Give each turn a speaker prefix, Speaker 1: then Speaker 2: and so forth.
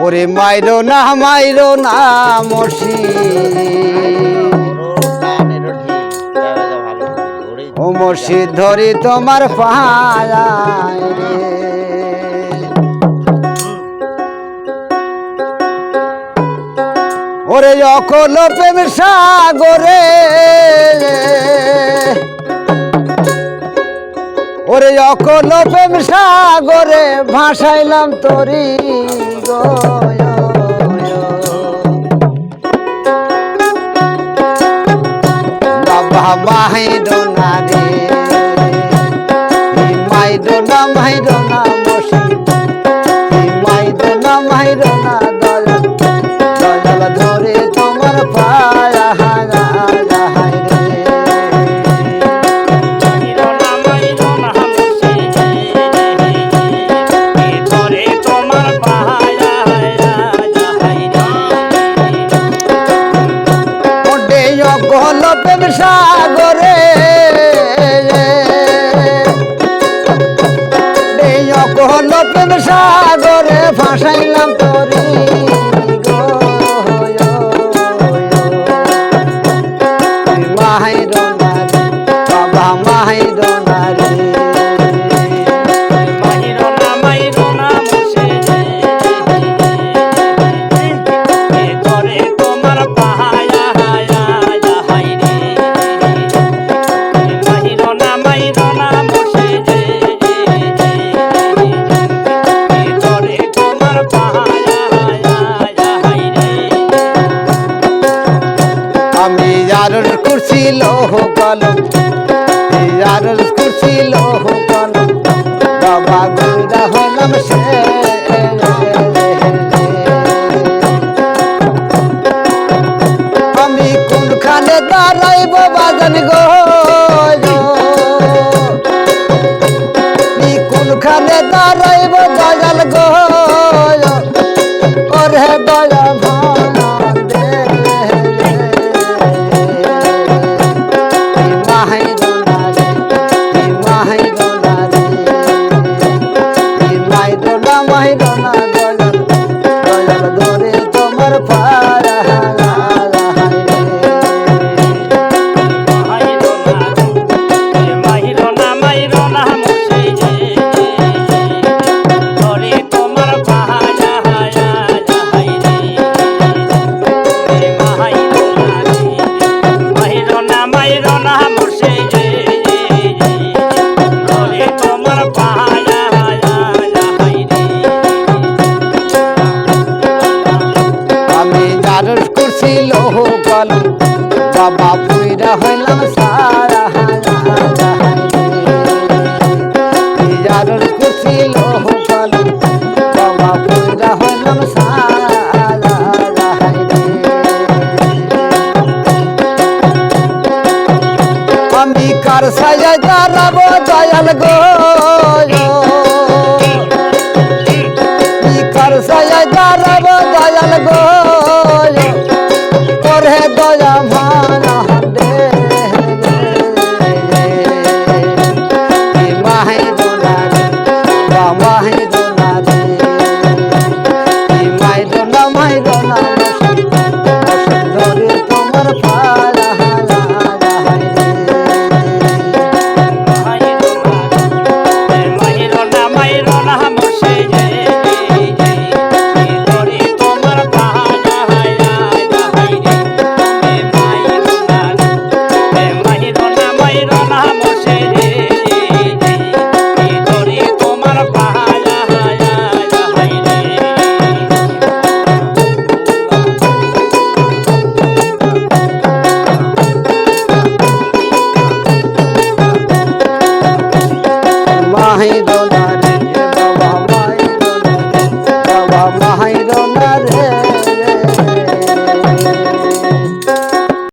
Speaker 1: ওরে মাইরো না মসজিদ ও মসজিদ ধরি তোমার পায় রে। ওরে অকল প্রেম সাগরে ওরে অকল প্রেম সাগরে ভাসাইলাম তরি গো বাবা মাইরো না রে মাইরো না মসজিদ মাইরো না দয়াল ধরে তোমার পায় সাগরে অকল প্রেম সাগরে ভাসাইলাম তরি গো মাইরো না রে বাবা মাইরো না রে কুরসি লোহ কলম কুরসি লোহ কলম বাবা